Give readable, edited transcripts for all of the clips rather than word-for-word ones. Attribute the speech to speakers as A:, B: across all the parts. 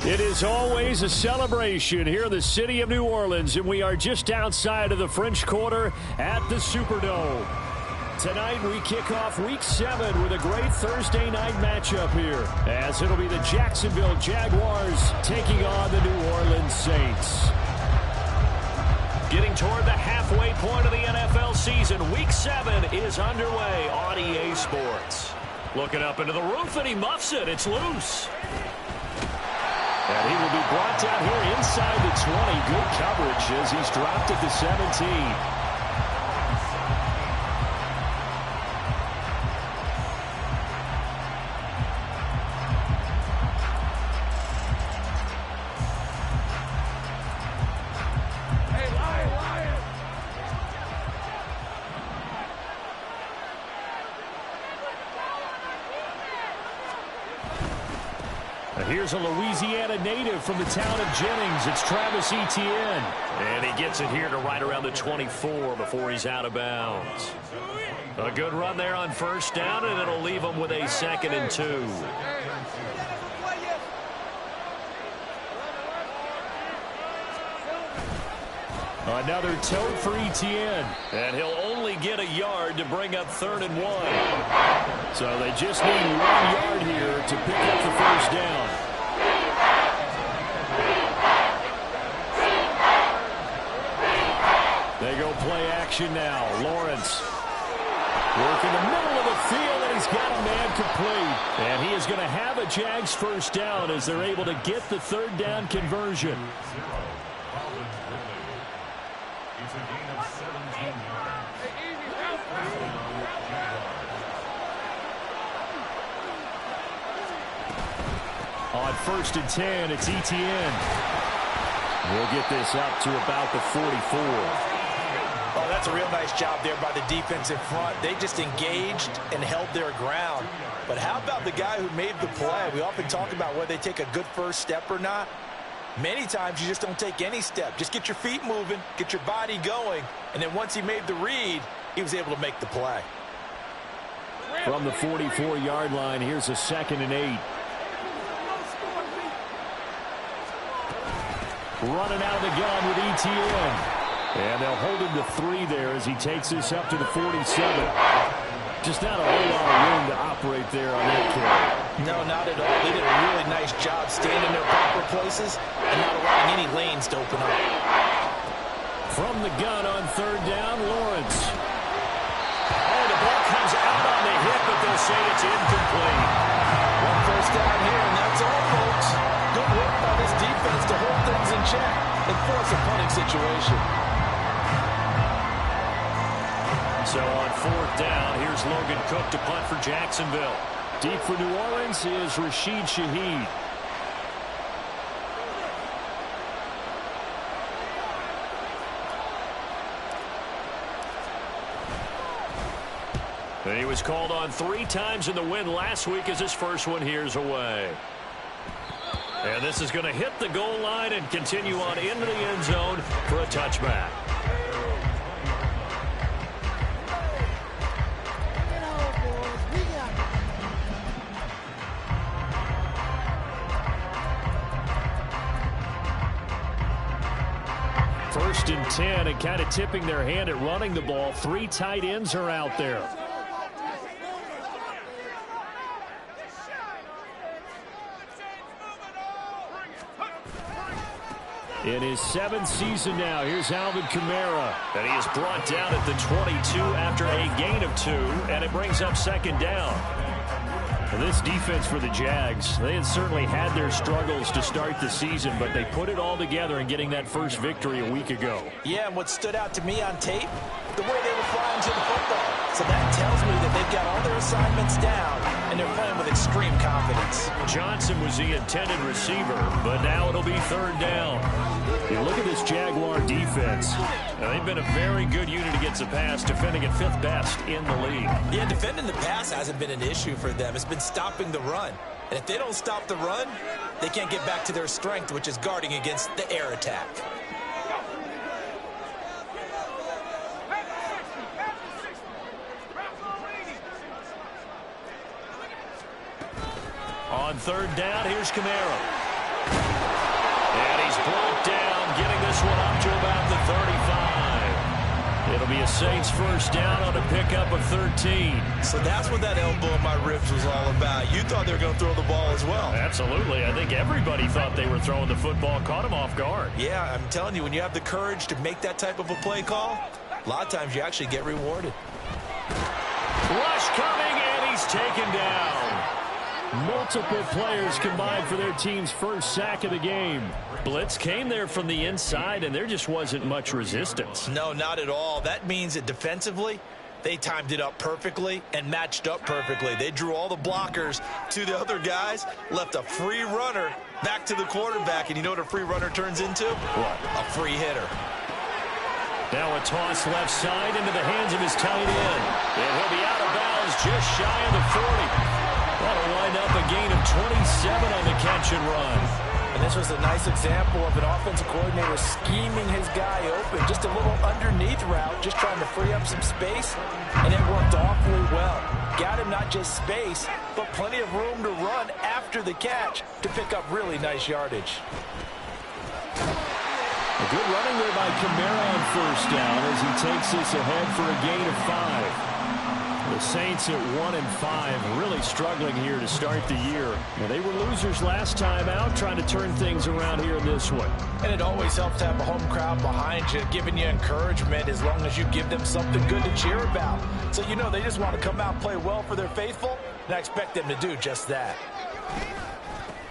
A: It is always a celebration here in the city of New Orleans, and we are just outside of the French Quarter at the Superdome. Tonight we kick off Week 7 with a great Thursday night matchup here, as it'll be the Jacksonville Jaguars taking on the New Orleans Saints. Getting toward the halfway point of the NFL season, Week 7 is underway on EA Sports. Looking up into the roof, and he muffs it. It's loose. And he will be brought down here inside the 20. Good coverage as he's dropped at the 17. Here's a Louisiana native from the town of Jennings. It's Travis Etienne. And he gets it here to right around the 24 before he's out of bounds. A good run there on first down, and it'll leave him with a 2nd and 2. Another tote for Etienne. And he'll only get a yard to bring up 3rd and 1. So they just need 1 yard here to pick up the first down. They go play action now. Lawrence working the middle of the field, and he's got a man complete. And he is going to have a Jags first down as they're able to get the 3rd down conversion. On 1st and 10, it's Etienne. We'll get this up to about the 44.
B: Oh, that's a real nice job there by the defense in front. They just engaged and held their ground. But how about the guy who made the play? We often talk about whether they take a good first step or not. Many times you just don't take any step. Just get your feet moving, get your body going, and then once he made the read, he was able to make the play.
A: From the 44-yard line, here's a 2nd and 8. Running out of the gun with Etienne. And they'll hold him to 3 there as he takes this up to the 47. Just not a whole lot of room to operate there on that carry.
B: No, not at all. They did a really nice job staying in their proper places and not allowing any lanes to open up.
A: From the gun on 3rd down, Lawrence. Oh, the ball comes out on the hit, but they'll say it's incomplete.
B: 1 first down here, and that's all, folks. Good work by this defense to hold things in check and force a punting situation.
A: So on 4th down, here's Logan Cook to punt for Jacksonville. Deep for New Orleans is Rashid Shaheed. And he was called on 3 times in the win last week as his first one here's away. And this is going to hit the goal line and continue on into the end zone for a touchback. First and 10, and kind of tipping their hand at running the ball. 3 tight ends are out there. In his 7th season now, here's Alvin Kamara. And he is brought down at the 22 after a gain of 2, and it brings up 2nd down. And this defense for the Jags, they had certainly had their struggles to start the season, but they put it all together in getting that first victory a week ago.
B: Yeah, and what stood out to me on tape, the way they were flying to the football. So that tells me that they've got all their assignments down, and they're playing with extreme confidence.
A: Johnson was the intended receiver, but now it'll be 3rd down. You look at this Jaguar defense. Now, they've been a very good unit against the pass, defending at 5th best in the league.
B: Yeah, defending the pass hasn't been an issue for them. It's been stopping the run. And if they don't stop the run, they can't get back to their strength, which is guarding against the air attack. On 3rd down, here's Kamara.
A: The Saints first down on a pickup of 13.
B: So that's what that elbow in my ribs was all about. You thought they were going to throw the ball as well.
A: Absolutely. I think everybody thought they were throwing the football, caught him off guard.
B: Yeah, I'm telling you, when you have the courage to make that type of a play call, a lot of times you actually get rewarded.
A: Rush coming, and he's taken down. Multiple players combined for their team's first sack of the game. Blitz came there from the inside, and there just wasn't much resistance.
B: No, not at all. That means that defensively, they timed it up perfectly and matched up perfectly. They drew all the blockers to the other guys, left a free runner back to the quarterback, and you know what a free runner turns into?
A: What?
B: A free hitter.
A: Now a toss left side into the hands of his tight end. And he'll be out of bounds just shy of the 40. That'll wind up a gain of 27 on the catch and run.
B: And this was a nice example of an offensive coordinator scheming his guy open. Just a little underneath route, just trying to free up some space, and it worked awfully well. Got him not just space, but plenty of room to run after the catch to pick up really nice yardage.
A: A good running there by Kamara on first down as he takes this ahead for a gain of 5. The Saints at 1-5, really struggling here to start the year. Now, they were losers last time out, trying to turn things around here in this one.
B: And it always helps to have a home crowd behind you, giving you encouragement as long as you give them something good to cheer about. So you know they just want to come out and play well for their faithful, and I expect them to do just that.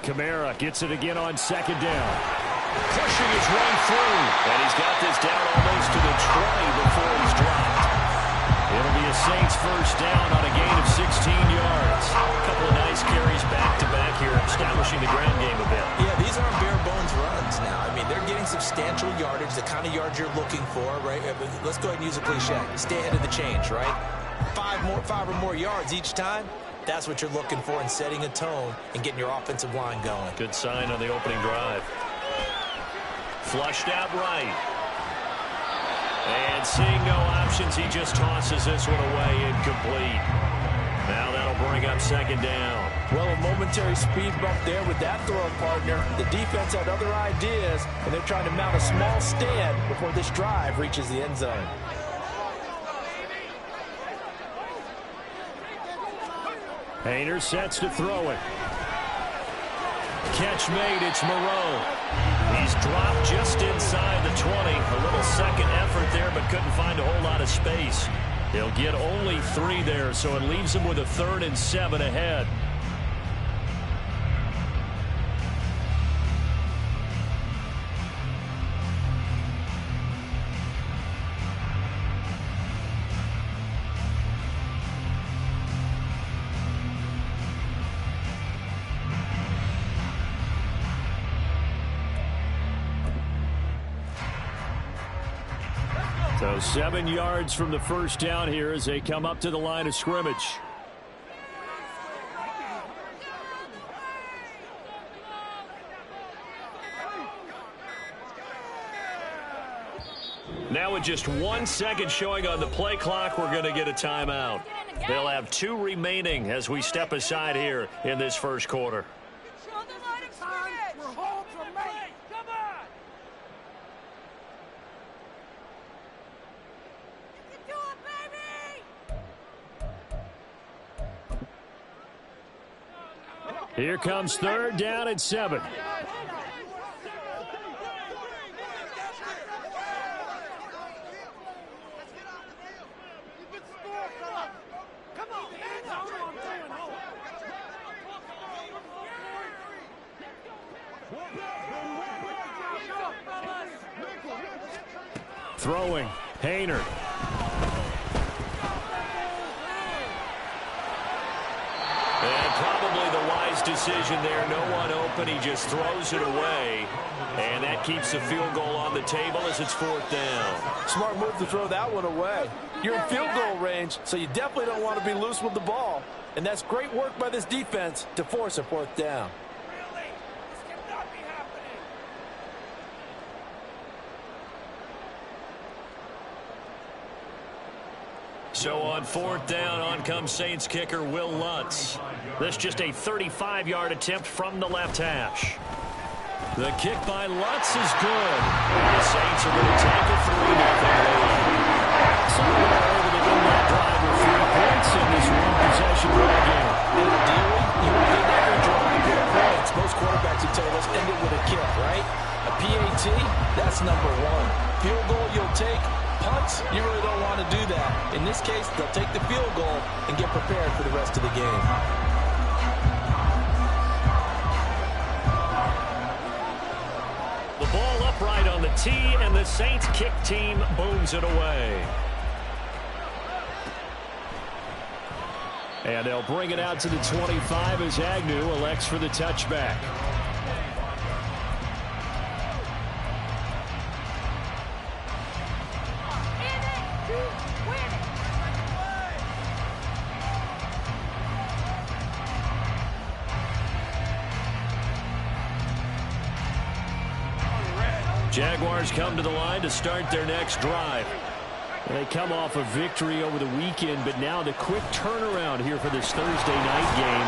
A: Kamara gets it again on second down. Pushing his way through, and he's got this down almost to the 20 before he's dropped. It'll be a Saints first down on a gain of 16 yards. A couple of nice carries back-to-back here, establishing the ground game a bit.
B: Yeah, these aren't bare-bones runs now. I mean, they're getting substantial yardage, the kind of yards you're looking for, right? Let's go ahead and use a cliche. Stay ahead of the change, right? Five or more yards each time. That's what you're looking for in setting a tone and getting your offensive line going.
A: Good sign on the opening drive. Flushed out right. And seeing no options, he just tosses this one away, incomplete. Now that'll bring up second down.
B: Well, a momentary speed bump there with that throw partner. The defense had other ideas, and they're trying to mount a small stand before this drive reaches the end zone.
A: Hayner sets to throw it. Catch made, it's Moreau. He's dropped just inside the 20. A little second effort there, but couldn't find a whole lot of space. He'll get only 3 there, so it leaves him with a 3rd and 7 ahead. So 7 yards from the first down here as they come up to the line of scrimmage. Now with just 1 second showing on the play clock, we're going to get a timeout. They'll have 2 remaining as we step aside here in this first quarter. Here comes 3rd down and 7. Throwing, Hayner. And probably the wise decision there. No one open. He just throws it away. And that keeps the field goal on the table as it's 4th down.
B: Smart move to throw that one away. You're in field goal range, so you definitely don't want to be loose with the ball. And that's great work by this defense to force a 4th down.
A: So on 4th down, on comes Saints kicker Will Lutz. This just a 35-yard attempt from the left hash. The kick by Lutz is good. And the Saints are going to take a 3-0 lead. somewhere able to end that drive with 3 points in this one-possession ball game.
B: And ideally, you want to end every drive with points. Most quarterbacks would tell us end it with a kick, right? A PAT, that's number 1. Field goal you'll take. Punts, you really don't want to do that. In this case, they'll take the field goal and get prepared for the rest of the game.
A: The ball upright on the tee, and the Saints kick team booms it away. And they'll bring it out to the 25 as Agnew elects for the touchback. Jaguars come to the line to start their next drive. They come off a victory over the weekend, but now the quick turnaround here for this Thursday night game.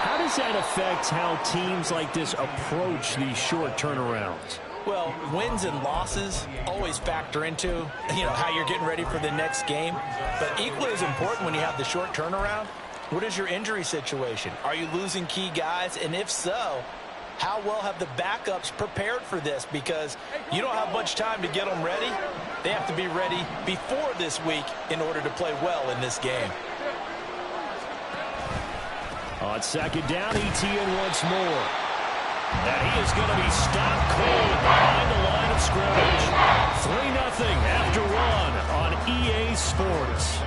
A: How does that affect how teams like this approach these short turnarounds?
B: Well, wins and losses always factor into, how you're getting ready for the next game. But equally as important when you have the short turnaround, what is your injury situation? Are you losing key guys? And if so, how well have the backups prepared for this? Because you don't have much time to get them ready. They have to be ready before this week in order to play well in this game.
A: On second down, ETN once more. And he is going to be stopped cold behind the line of scrimmage. 3-0 after 1 on EA Sports.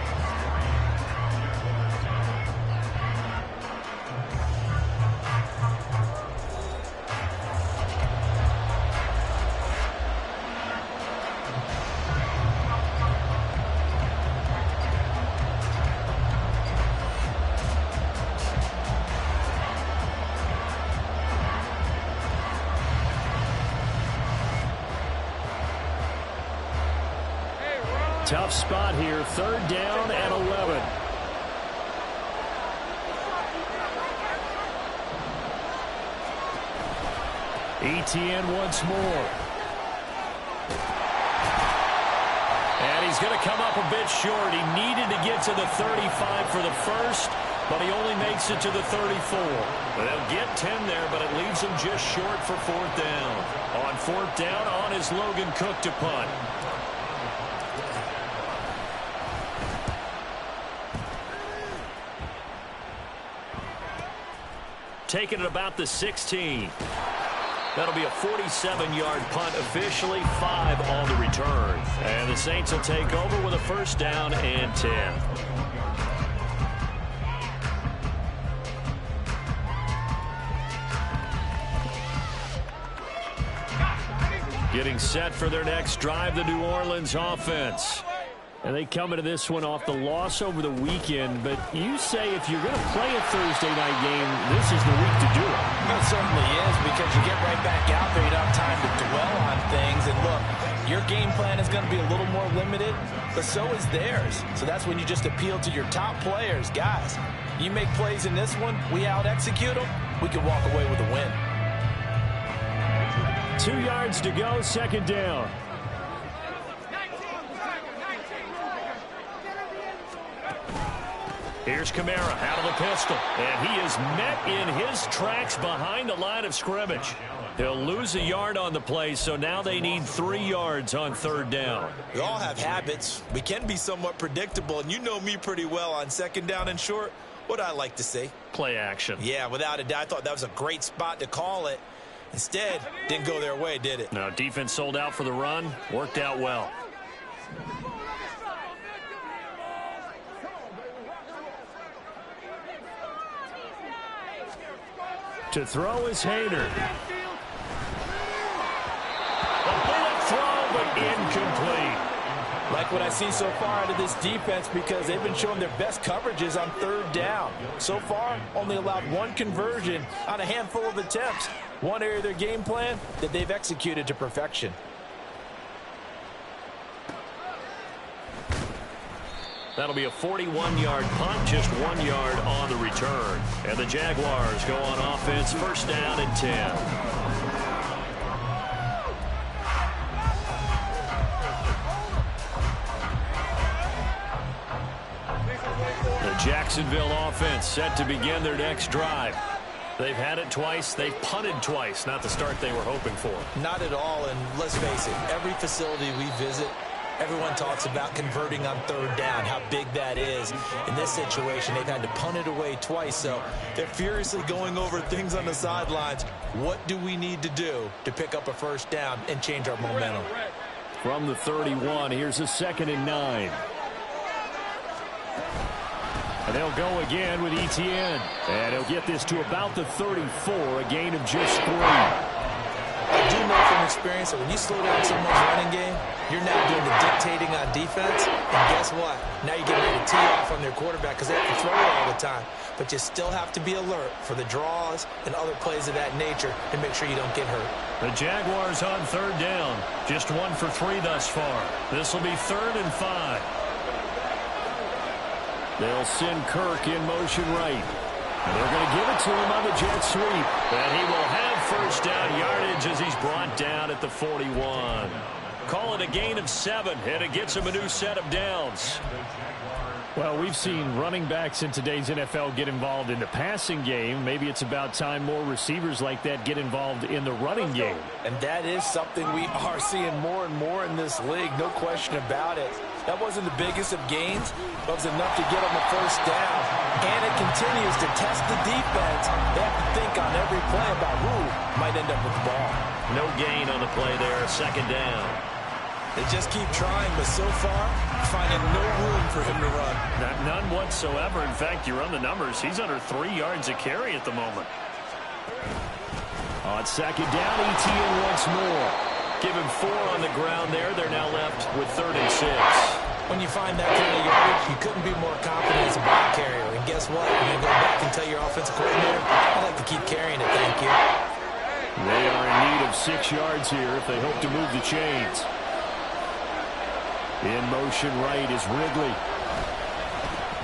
A: Tough spot here, 3rd down and 11. ETN once more. And he's going to come up a bit short. He needed to get to the 35 for the first, but he only makes it to the 34. They'll get 10 there, but it leaves him just short for 4th down. On 4th down, on is Logan Cook to punt. Taking it about the 16. That'll be a 47-yard punt, officially 5 on the return. And the Saints will take over with a 1st down and 10. Getting set for their next drive, the New Orleans offense. And they come into this one off the loss over the weekend. But you say if you're going to play a Thursday night game, this is the week to do it.
B: It certainly is, because you get right back out there. You don't have time to dwell on things. And look, your game plan is going to be a little more limited, but so is theirs. So that's when you just appeal to your top players. Guys, you make plays in this one, we out-execute them, we can walk away with a win.
A: 2 yards to go, 2nd down. Here's Kamara out of the pistol, and he is met in his tracks behind the line of scrimmage. He'll lose a yard on the play, so now they need 3 yards on 3rd down.
B: We all have habits. We can be somewhat predictable, and you know me pretty well on 2nd down and short. What I like to say?
A: Play action.
B: Yeah, without a doubt. I thought that was a great spot to call it. Instead, didn't go their way, did it?
A: No, defense sold out for the run. Worked out well. To throw is Hayner. A bullet throw, but incomplete.
B: Like what I see so far out of this defense, because they've been showing their best coverages on 3rd down. So far, only allowed 1 conversion on a handful of attempts. One area of their game plan that they've executed to perfection.
A: That'll be a 41-yard punt, just 1 yard on the return. And the Jaguars go on offense, 1st down and 10. Jacksonville offense set to begin their next drive. They've had it twice. They've punted twice. Not the start they were hoping for.
B: Not at all, and let's face it, every facility we visit, everyone talks about converting on third down, how big that is. In this situation, they've had to punt it away twice, so they're furiously going over things on the sidelines. What do we need to do to pick up a first down and change our momentum?
A: From the 31, here's a 2nd and 9. And they'll go again with Etienne. And he'll get this to about the 34, a gain of just 3.
B: I do know from experience that when you slow down someone's running game, you're now doing the dictating on defense. And guess what? Now you're getting ready to tee off on their quarterback because they have to throw it all the time. But you still have to be alert for the draws and other plays of that nature to make sure you don't get hurt.
A: The Jaguars on third down. Just 1 for 3 thus far. This will be 3rd and 5. They'll send Kirk in motion right. And they're going to give it to him on the jet sweep. And he will have first down yardage as he's brought down at the 41. Call it a gain of 7, and it gets him a new set of downs. Well, we've seen running backs in today's NFL get involved in the passing game. Maybe it's about time more receivers like that get involved in the running game.
B: And that is something we are seeing more and more in this league, no question about it. That wasn't the biggest of gains, but it was enough to get them a first down. And it continues to test the defense. They have to think on every play about who might end up with the ball.
A: No gain on the play there, 2nd down.
B: They just keep trying, but so far, finding no room for him to run.
A: None whatsoever. In fact, you run the numbers. He's under 3 yards a carry at the moment. On 2nd down, Etienne once more. Give him 4 on the ground there. They're now left with 3rd and 6.
B: When you find that kind of yardage, you couldn't be more confident as a ball carrier. And guess what? You're going to go back and tell your offensive coordinator, I'd like to keep carrying it, thank you.
A: They are in need of 6 yards here if they hope to move the chains. In motion right is Ridley.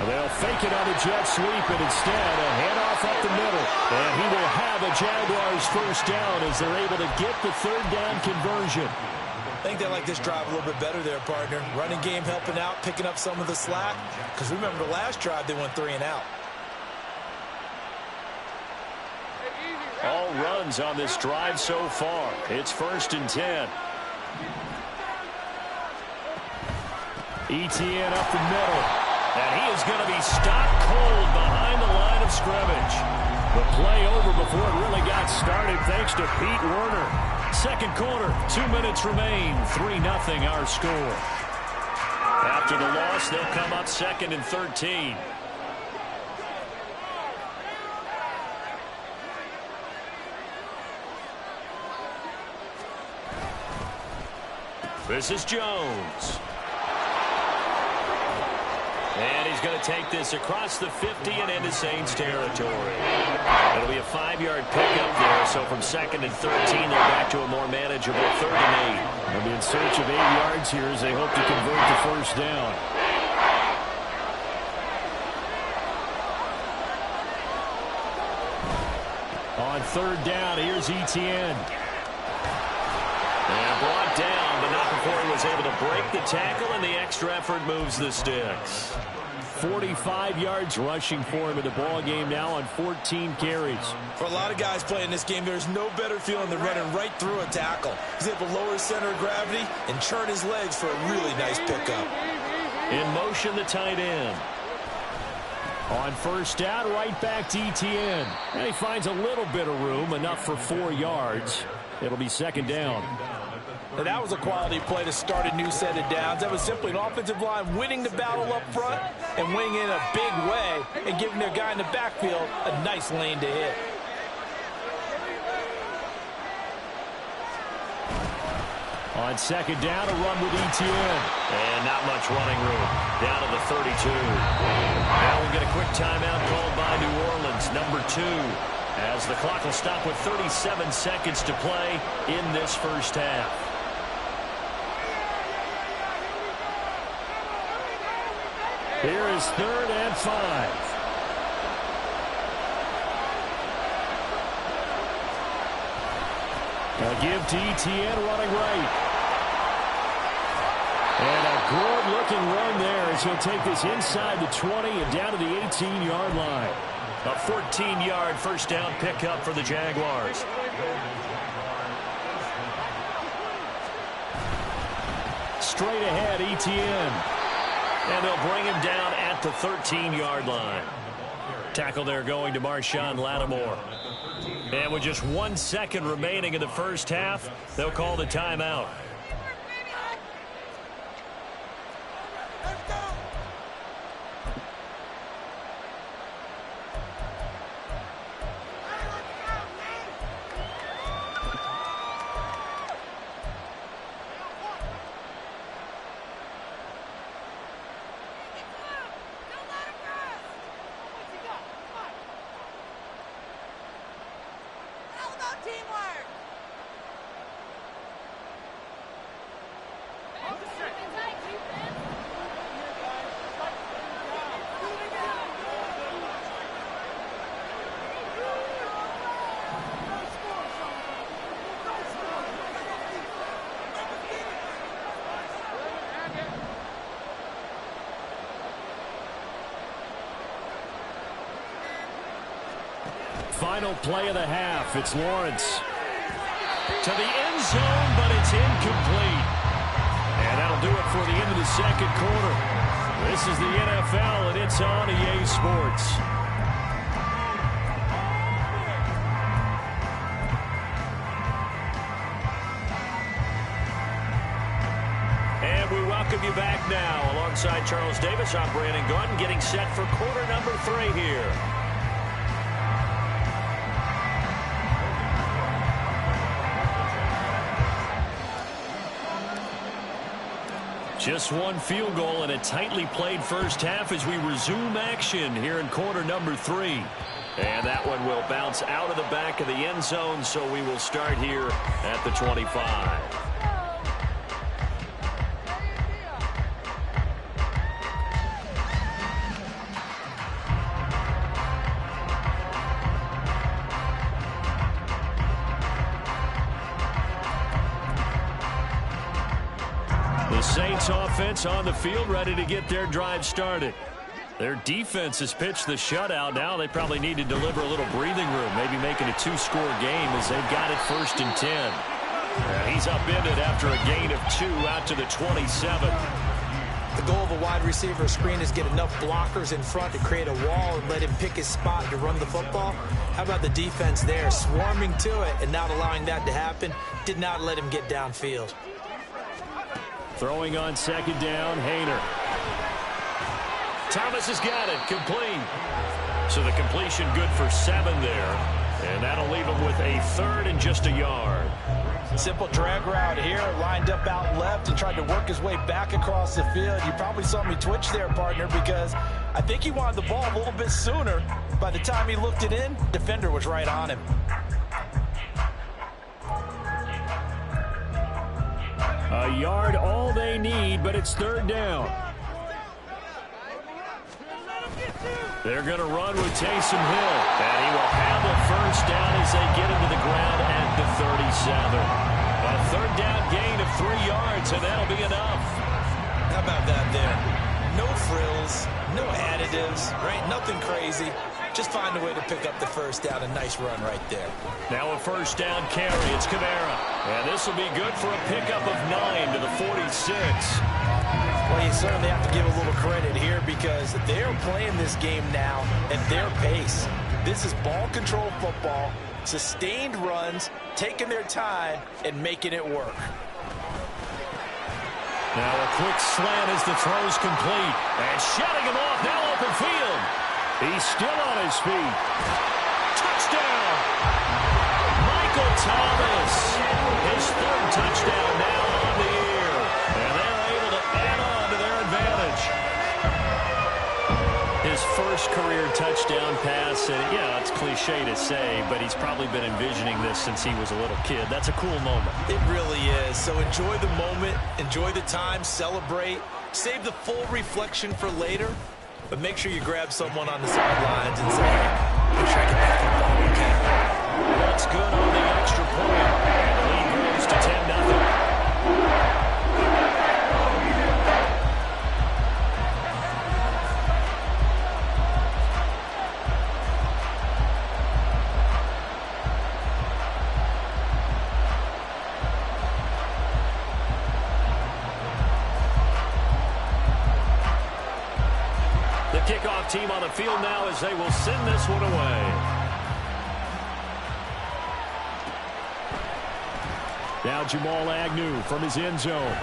A: They'll fake it on a jet sweep, and instead a handoff up the middle. And he will have a Jaguars first down as they're able to get the 3rd down conversion.
B: I think they like this drive a little bit better there, partner. Running game helping out, picking up some of the slack. Because remember the last drive, they went 3 and out.
A: All runs on this drive so far. It's 1st and 10. Etienne up the middle. And he is going to be stopped cold behind the line of scrimmage. The play over before it really got started thanks to Pete Werner. 2nd quarter, 2 minutes remain. 3-0 our score. After the loss, they'll come up 2nd and 13. This is Jones. And he's going to take this across the 50 and into Saints territory. It'll be a 5-yard pickup there, so from 2nd and 13, they're back to a more manageable 3rd and 8. They'll be in search of 8 yards here as they hope to convert the first down. On 3rd down, here's Etienne. And brought down, but not before he was able to break the tackle, and the extra effort moves the sticks. 45 yards rushing for him in the ball game now on 14 carries.
B: For a lot of guys playing this game, there's no better feeling than running right through a tackle. He's able to lower his center of gravity and churn his legs for a really nice pickup.
A: In motion, the tight end. On 1st down, right back to Etienne. And he finds a little bit of room, enough for 4 yards. It'll be 2nd down.
B: And that was a quality play to start a new set of downs. That was simply an offensive line winning the battle up front and winning in a big way and giving their guy in the backfield a nice lane to hit.
A: On 2nd down, a run with Etienne. And not much running room. Down to the 32. Now we'll get a quick timeout called by New Orleans, number 2. As the clock will stop with 37 seconds to play in this first half. Here is 3rd and 5. A give to Etienne running right. And a Good-looking run there as he'll take this inside the 20 and down to the 18-yard line.
C: A 14-yard first down pickup for the Jaguars.
A: Straight ahead, ETN.
C: And they'll bring him down at the 13-yard line. Tackle there going to Marshawn Lattimore. And with just 1 second remaining in the first half, they'll call the timeout.
A: Final play of the half. It's Lawrence. To the end zone, but it's incomplete. And that'll do it for the end of the second quarter. This is the NFL, and it's on EA Sports.
C: And we welcome you back now. Alongside Charles Davis, I'm Brandon Gunn, getting set for quarter number 3 here.
A: Just one field goal and a tightly played first half as we resume action here in quarter number 3.
C: And that one will bounce out of the back of the end zone, so we will start here at the 25.
A: The Saints offense on the field, ready to get their drive started. Their defense has pitched the shutout. Now they probably need to deliver a little breathing room, maybe making a 2-score game as they've got it 1st and 10. And he's upended after a gain of 2 out to the 27.
B: The goal of a wide receiver screen is get enough blockers in front to create a wall and let him pick his spot to run the football. How about the defense there, swarming to it and not allowing that to happen? Did not let him get downfield.
A: Throwing on second down, Hayner.
C: Thomas has got it, complete. So the completion good for 7 there. And that'll leave him with a 3rd and just a yard.
B: Simple drag route here, lined up out left and tried to work his way back across the field. You probably saw me twitch there, partner, because I think he wanted the ball a little bit sooner. By the time he looked it in, defender was right on him.
A: A yard all they need, but it's 3rd down. They're going to run with Taysom Hill. And he will have a first down as they get him to the ground at the 37. A 3rd down gain of 3 yards, and that'll be enough.
B: How about that there? No frills, no additives, right? Nothing crazy. Just find a way to pick up the first down. A nice run right there.
A: Now a first down carry. It's Kamara. And this will be good for a pickup of 9 to the 46.
B: Well, you certainly have to give a little credit here because they're playing this game now at their pace. This is ball control football, sustained runs, taking their time, and making it work.
A: Now a quick slant as the throw's complete. And shutting him off, now open field. He's still on his feet. Touchdown! Michael Thomas. His 3rd touchdown now on the year. And they're able to add on to their advantage. His first career touchdown pass. And yeah, it's cliche to say, but he's probably been envisioning this since he was a little kid. That's a cool moment.
B: It really is. So enjoy the moment, enjoy the time, celebrate. Save the full reflection for later. But make sure you grab someone on the sidelines and say, hey, make sure I get that football, okay?
A: That's good on the extra point. And the lead grows to 10-0.
C: kickoff team on the field now as they will send this one away.
A: Now Jamal Agnew from his end zone.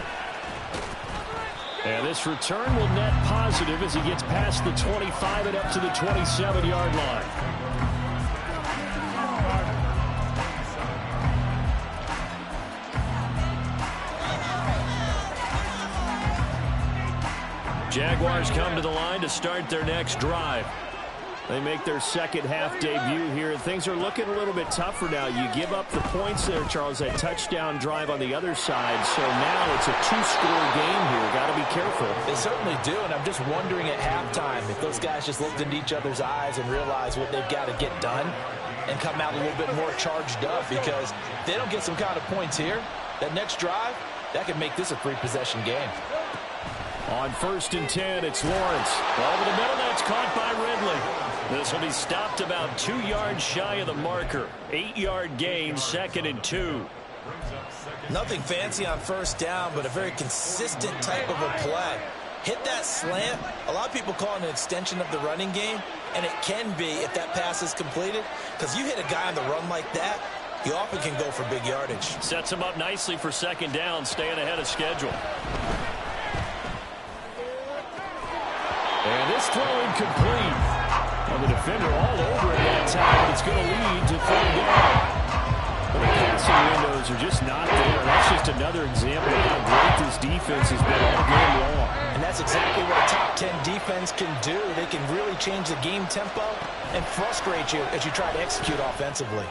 A: And this return will net positive as he gets past the 25 and up to the 27-yard line.
C: Jaguars come to the line to start their next drive.
A: They make their second half debut here, and things are looking a little bit tougher now. You give up the points there, Charles, that touchdown drive on the other side. So now it's a two-score game here. Got to be careful.
B: They certainly do, and I'm just wondering at halftime if those guys just looked into each other's eyes and realized what they've got to get done and come out a little bit more charged up, because if they don't get some kind of points here, that next drive, that could make this a three-possession game.
A: On 1st and 10, it's Lawrence.
C: Over the middle, that's caught by Ridley. This will be stopped about 2 yards shy of the marker. 8-yard gain, 2nd and 2.
B: Nothing fancy on first down, but a very consistent type of a play. Hit that slant. A lot of people call it an extension of the running game, and it can be if that pass is completed, because you hit a guy on the run like that, you often can go for big yardage.
C: Sets him up nicely for 2nd down, staying ahead of schedule.
A: And this throw incomplete. Well, the defender all over it that time. It's going to lead to 3rd down. But the passing windows are just not there. That's just another example of how great this defense has been all game long.
B: And that's exactly what a top 10 defense can do. They can really change the game tempo and frustrate you as you try to execute offensively.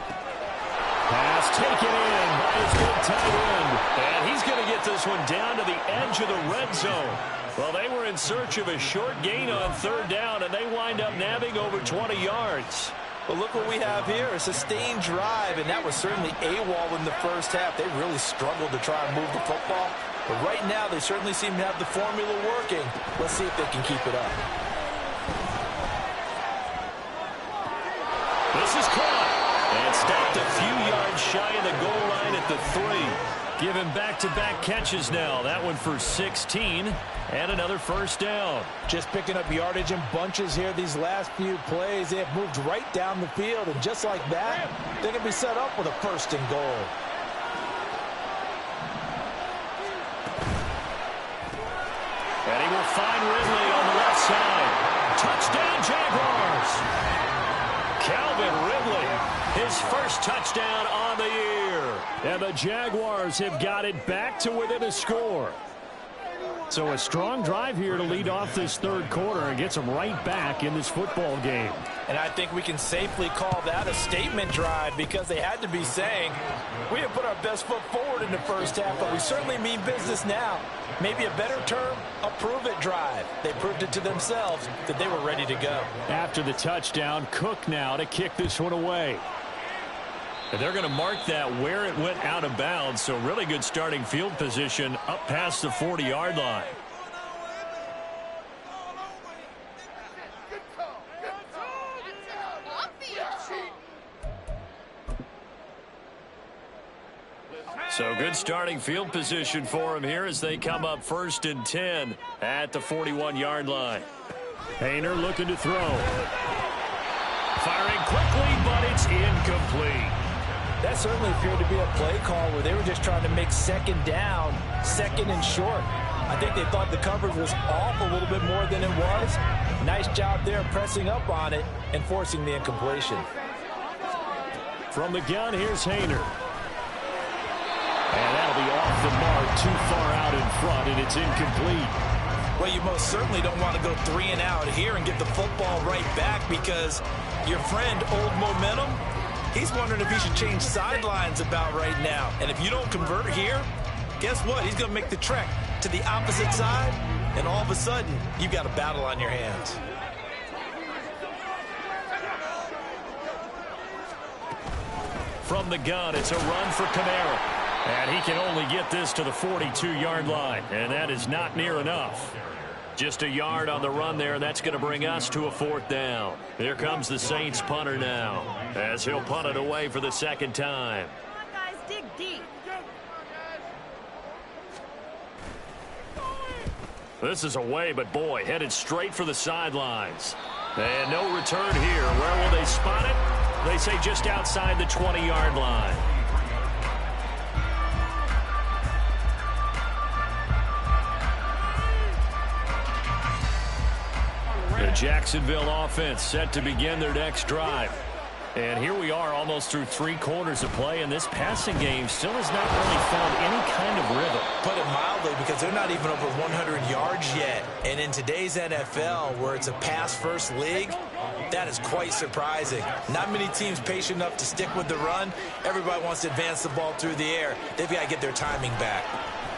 A: Pass taken in by his good tight end.
C: And he's going to get this one down to the edge of the red zone. Well, they were in search of a short gain on 3rd down, and they wind up nabbing over 20 yards.
B: Well, look what we have here, a sustained drive, and that was certainly AWOL in the first half. They really struggled to try and move the football, but right now they certainly seem to have the formula working. Let's see if they can keep it up.
C: This is caught, and stopped a few yards shy of the goal line at the 3. Given back-to-back catches now. That one for 16, and another 1st down.
B: Just picking up yardage in bunches here these last few plays. They have moved right down the field, and just like that, they can be set up with a 1st and goal.
C: And he will find Ridley on the left side. Touchdown, Jaguars! Calvin Ridley, his first touchdown on the year.
A: And the Jaguars have got it back to within a score. So a strong drive here to lead off this 3rd quarter and gets them right back in this football game.
B: And I think we can safely call that a statement drive, because they had to be saying, we have put our best foot forward in the first half, but we certainly mean business now. Maybe a better term, a prove-it drive. They proved it to themselves that they were ready to go.
A: After the touchdown, Cook now to kick this one away.
C: And they're going to mark that where it went out of bounds, so really good starting field position up past the 40-yard line. So good starting field position for him here as they come up 1st and 10 at the 41-yard line.
A: Hayner looking to throw.
C: Firing quickly, but it's incomplete.
B: That certainly appeared to be a play call where they were just trying to make 2nd down, 2nd and short. I think they thought the coverage was off a little bit more than it was. Nice job there pressing up on it and forcing the incompletion.
A: From the gun, here's Hayner. And that'll be off the mark, too far out in front, and it's incomplete.
B: Well, you most certainly don't want to go 3 and out here and get the football right back, because your friend, Old Momentum, he's wondering if he should change sidelines about right now. And if you don't convert here, guess what? He's going to make the trek to the opposite side, and all of a sudden, you've got a battle on your hands.
C: From the gun, it's a run for Kamara. And he can only get this to the 42-yard line, and that is not near enough. Just a yard on the run there. That's going to bring us to a 4th down. Here comes the Saints punter now, as he'll punt it away for the 2nd time.
D: Come on, guys, dig deep.
C: This is away, but boy, headed straight for the sidelines. And no return here. Where will they spot it? They say just outside the 20-yard line. The Jacksonville offense set to begin their next drive. And here we are almost through 3 quarters of play, and this passing game still has not really found any kind of rhythm.
B: Put it mildly, because they're not even over 100 yards yet. And in today's NFL, where it's a pass-first league, that is quite surprising. Not many teams patient enough to stick with the run. Everybody wants to advance the ball through the air. They've got to get their timing back.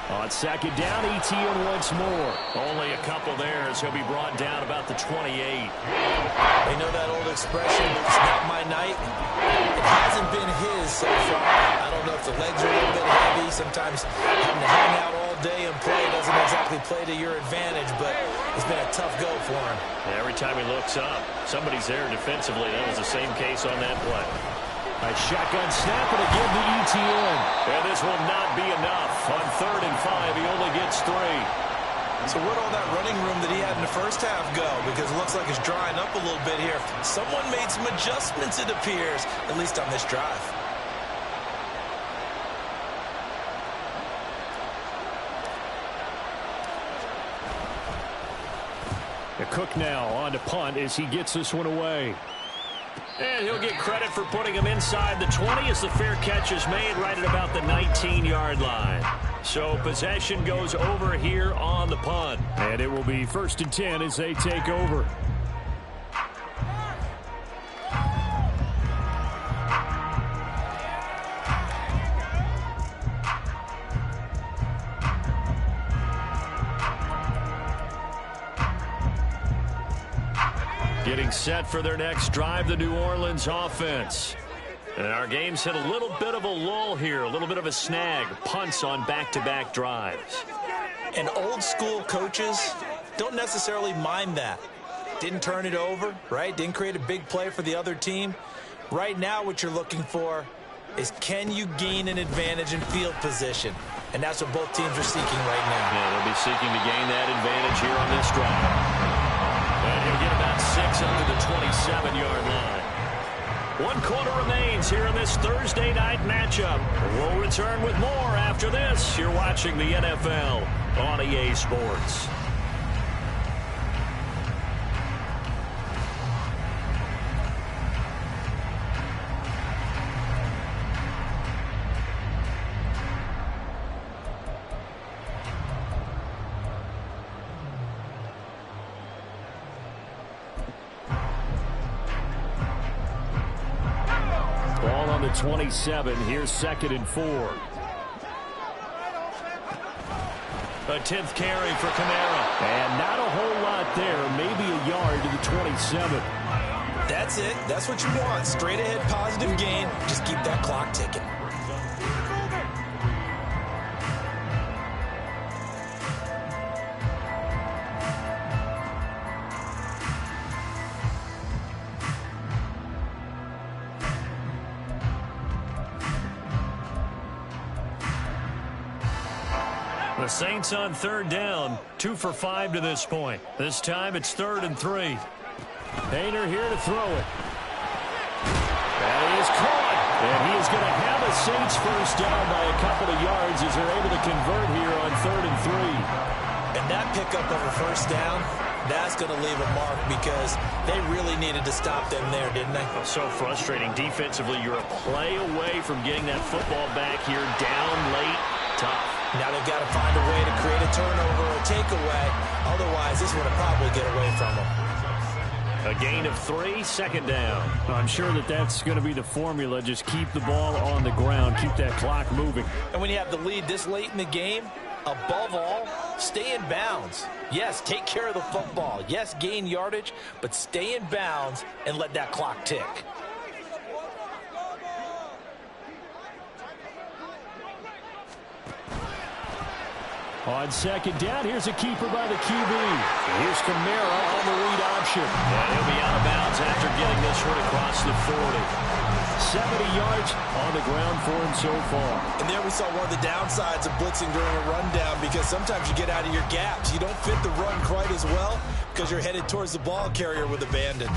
A: On second down, ETN once more.
C: Only a couple there as he'll be brought down about the 28.
B: They know that old expression, it's not my night. It hasn't been his so far. I don't know if the legs are a little bit heavy. Sometimes having to hang out all day and play doesn't exactly play to your advantage, but it's been a tough go for him.
C: Every time he looks up, somebody's there defensively. That was the same case on that play.
A: A shotgun snap and again to ETN.
C: And this will not be enough. On 3rd and 5, he only gets 3.
B: So where'd all that running room that he had in the first half go? Because it looks like it's drying up a little bit here. Someone made some adjustments, it appears, at least on this drive.
A: The Cook now on to punt as he gets this one away.
C: And he'll get credit for putting him inside the 20 as the fair catch is made right at about the 19-yard line. So possession goes over here on the punt.
A: And it will be 1st and 10 as they take over.
C: Getting set for their next drive, the New Orleans offense. And our game's hit a little bit of a lull here, a little bit of a snag. Punts on back-to-back drives.
B: And old-school coaches don't necessarily mind that. Didn't turn it over, right? Didn't create a big play for the other team. Right now what you're looking for is, can you gain an advantage in field position? And that's what both teams are seeking right now.
C: Yeah, they'll be seeking to gain that advantage here on this drive. And he'll get about 6 under the 27-yard line. 1 quarter remains here in this Thursday night matchup. We'll return with more after this. You're watching the NFL on EA Sports.
A: Ball on the 27. Here's 2nd and 4.
C: A 10th carry for Kamara.
A: And not a whole lot there. Maybe a yard to the 27.
B: That's it. That's what you want. Straight ahead positive gain. Just keep that clock ticking.
C: The Saints on 3rd down, 2 for 5 to this point. This time it's 3rd and 3.
A: Painter here to throw it. That is caught. And he is going to have a Saints first down by a couple of yards as they're able to convert here on 3rd and 3.
B: And that pickup of a first down, that's going to leave a mark because they really needed to stop them there, didn't they?
C: So frustrating. Defensively, you're a play away from getting that football back here, down late, tough.
B: Now they've got to find a way to create a turnover or a takeaway. Otherwise, this would have probably get away from them.
C: A gain of 3, 2nd down.
A: I'm sure that's going to be the formula. Just keep the ball on the ground. Keep that clock moving.
B: And when you have the lead this late in the game, above all, stay in bounds. Yes, take care of the football. Yes, gain yardage, but stay in bounds and let that clock tick.
A: On 2nd down, here's a keeper by the QB. Here's Kamara on the read option.
C: And he'll be out of bounds after getting this one across the 40.
A: 70 yards on the ground for him so far.
B: And there we saw one of the downsides of blitzing during a rundown, because sometimes you get out of your gaps. You don't fit the run quite as well because you're headed towards the ball carrier with abandon.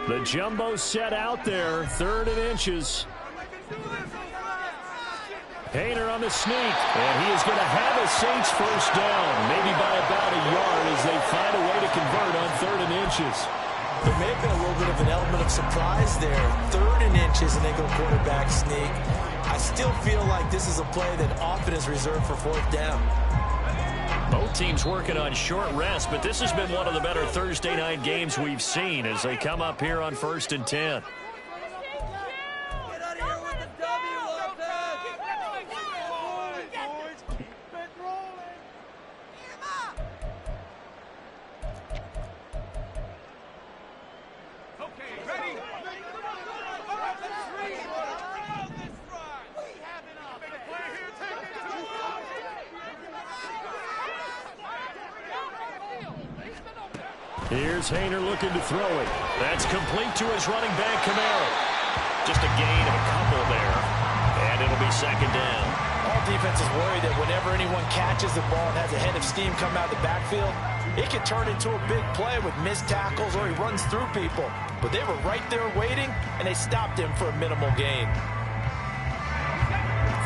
A: The jumbo set out there, 3rd and inches. Hayner on the sneak, and he is going to have a Saints first down, maybe by about a yard as they find a way to convert on 3rd and inches.
B: There may have been a little bit of an element of surprise there. 3rd and inches, and they go quarterback sneak. I still feel like this is a play that often is reserved for 4th down.
C: Both teams working on short rest, but this has been one of the better Thursday night games we've seen as they come up here on 1st and 10.
A: Here's Hayner looking to throw it.
C: That's complete to his running back, Kamara. Just a gain of a couple there, and it'll be 2nd down.
B: All defenses worry that whenever anyone catches the ball and has a head of steam come out of the backfield, it can turn into a big play with missed tackles or he runs through people. But they were right there waiting, and they stopped him for a minimal gain.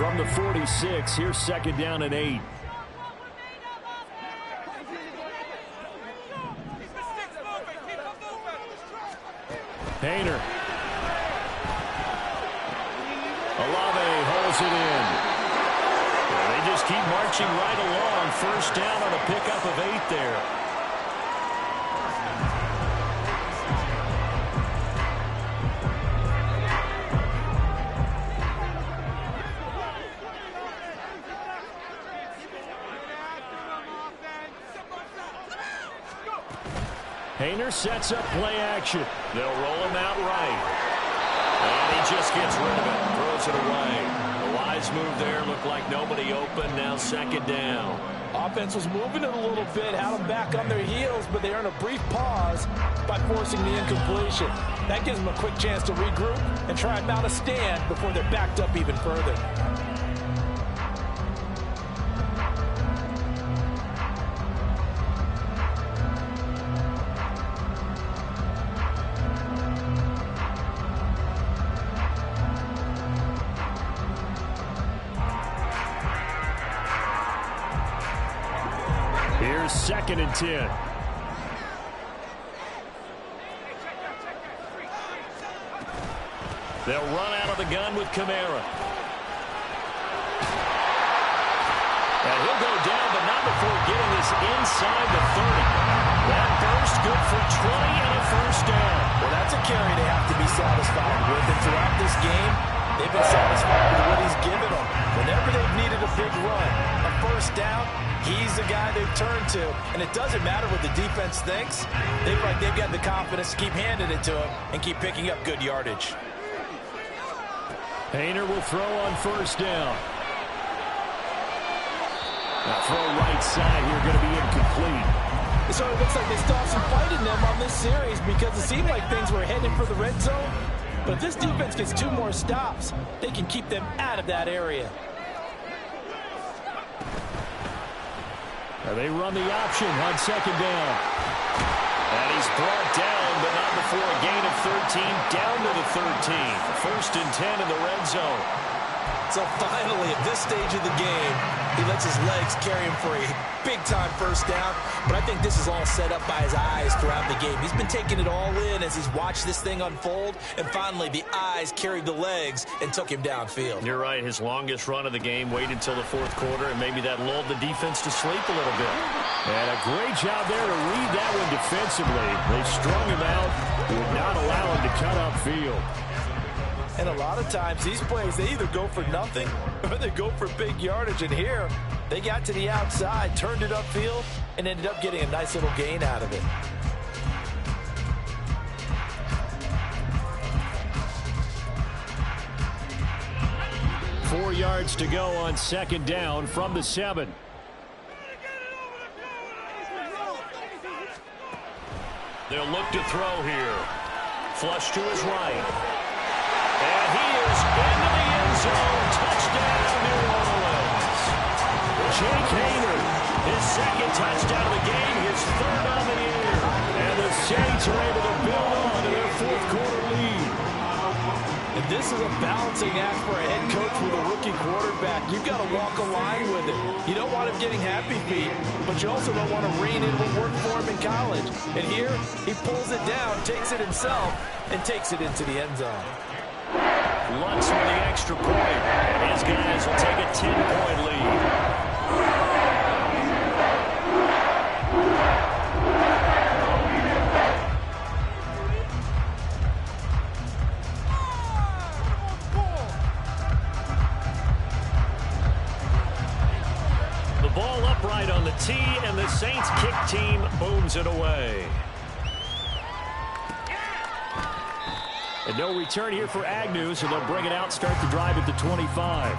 A: From the 46, here's 2nd down and 8. Hayner. Olave holds it in. They just keep marching right along. First down on a pickup of 8 there. Hayner sets up play action.
C: They'll roll him out right. And he just gets rid of it. Throws it away. A wise move there. Looked like nobody open. Now 2nd down.
B: Offense was moving it a little bit, had them back on their heels, but they earn a brief pause by forcing the incompletion. That gives them a quick chance to regroup and try and mount a stand before they're backed up even further.
A: Here's 2nd and 10.
C: They'll run out of the gun with Kamara. And he'll go down, but not before getting this inside the 30. That burst good for 20 and a first down.
B: Well, that's a carry they have to be satisfied with. And throughout this game, they've been satisfied with what he's given them. Whenever they've needed a big run, a first down, he's the guy they've turned to. And it doesn't matter what the defense thinks. They've got the confidence to keep handing it to him and keep picking up good yardage.
A: Hayner will throw on first down. That throw right side here going to be incomplete.
B: So it looks like they still have some fight in them on this series because it seemed like things were heading for the red zone. But if this defense gets 2 more stops, they can keep them out of that area.
A: Now they run the option on 2nd down.
C: And he's brought down, but not before a gain of 13, down to the 13. 1st and 10 in the red zone.
B: So finally, at this stage of the game, he lets his legs carry him for a big-time first down. But I think this is all set up by his eyes throughout the game. He's been taking it all in as he's watched this thing unfold. And finally, the eyes carried the legs and took him downfield.
C: You're right. His longest run of the game waited until the 4th quarter, and maybe that lulled the defense to sleep a little bit.
A: And a great job there to read that one defensively. They strung him out, would not allow him to cut upfield.
B: And a lot of times these plays, they either go for nothing or they go for big yardage. And here, they got to the outside, turned it upfield, and ended up getting a nice little gain out of it.
A: Four yards to go on second down from the 7.
C: They'll look to throw here. Flush to his right. And he is into the end zone. Touchdown, New Orleans. Jake Haener, his second touchdown of the game, his third on the year. And the Saints are able to build on to their fourth quarter lead.
B: And this is a balancing act for a head coach with a rookie quarterback. You've got to walk a line with it. You don't want him getting happy feet, but you also don't want to rein in what worked for him in college. And here, he pulls it down, takes it himself, and takes it into the end zone.
C: Lutz with the extra point. And his guys will take a 10-point lead. Ball upright on the tee, and the Saints kick team booms it away.
A: And no return here for Agnew, so they'll bring it out, start the drive at the 25.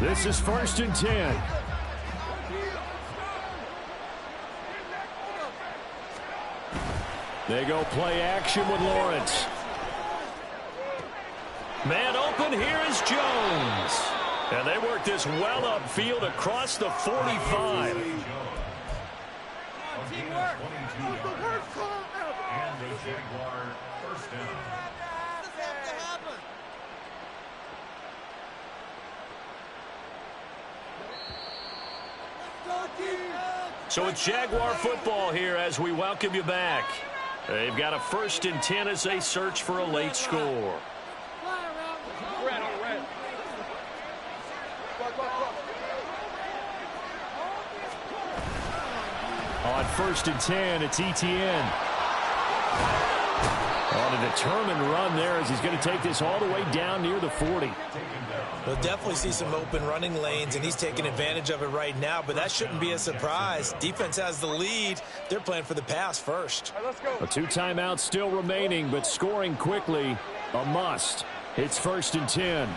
A: This is 1st and 10. They go play action with Lawrence.
C: Man open, here is Jones. And they work this well upfield across the 45. So it's Jaguar football here as we welcome you back. They've got a 1st and 10 as they search for a late score.
A: On 1st and 10, it's ETN. On a determined run there as he's going to take this all the way down near the 40.
B: We'll definitely see some open running lanes, and he's taking advantage of it right now, but that shouldn't be a surprise. Defense has the lead. They're playing for the pass first.
A: Right, let's go. A 2 timeouts still remaining, but scoring quickly, a must. It's 1st and 10.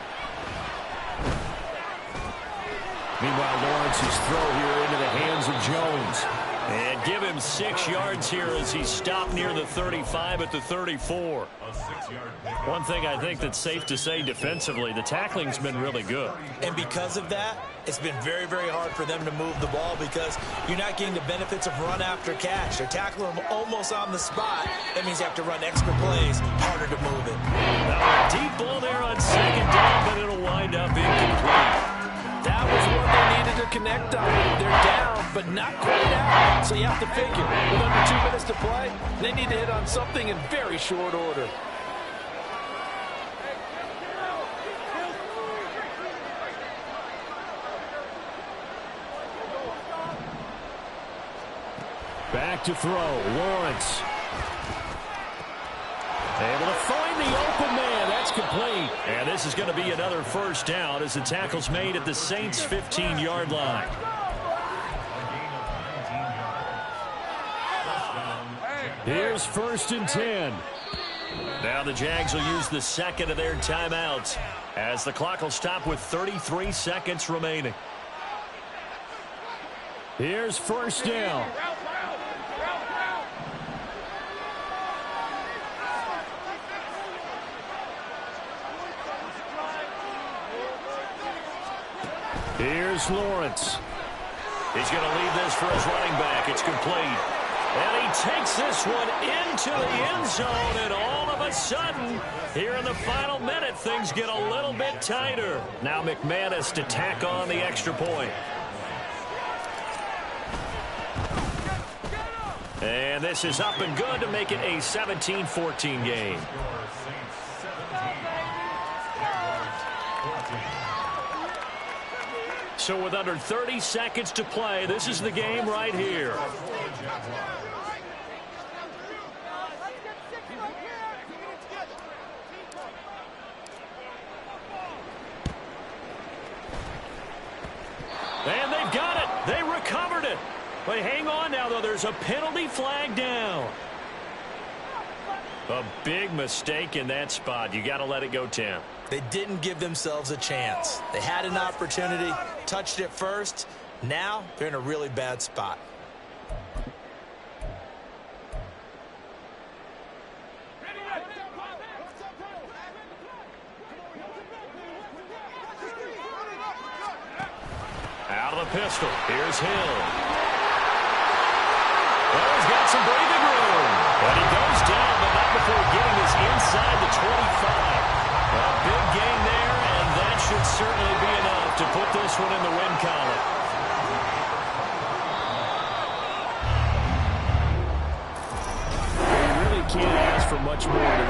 A: Meanwhile, Lawrence's throw here into the hands of Jones.
C: And give him 6 yards here as he's stopped near the 35 at the 34. One thing I think that's safe to say defensively, the tackling's been really good.
B: And because of that, it's been very, very hard for them to move the ball because you're not getting the benefits of run after catch. They're tackling them almost on the spot. That means you have to run extra plays, harder to move it.
C: Now a deep ball there on second down, but it'll wind up incomplete.
B: That was what they needed to connect on. They're down, but not quite out. So you have to figure, with under 2 minutes to play, they need to hit on something in very short order.
A: Back to throw, Lawrence. Able to find the open man. That's complete. And this is going to be another 1st down as the tackle's made at the Saints' 15-yard line. Here's 1st and 10.
C: Now the Jags will use the second of their timeouts as the clock will stop with 33 seconds remaining.
A: Here's 1st down. Here's Lawrence.
C: He's going to leave this for his running back. It's complete. And he takes this one into the end zone, and all of a sudden, here in the final minute, things get a little bit tighter. Now McManus to tack on the extra point. And this is up and good to make it a 17-14 game. So with under 30 seconds to play, this is the game right here. And they've got it. They recovered it. But hang on now, though. There's a penalty flag down. A big mistake in that spot. You got to let it go, Tim.
B: They didn't give themselves a chance. They had an opportunity, touched it first. Now they're in a really bad spot.
C: Out of the pistol. Here's Hill. Well, he's got some breathing room. But he goes down, but not before getting this inside the 25. A big gain there, and that should certainly be enough to put this one in the win column.
A: You really can't ask for much more than that.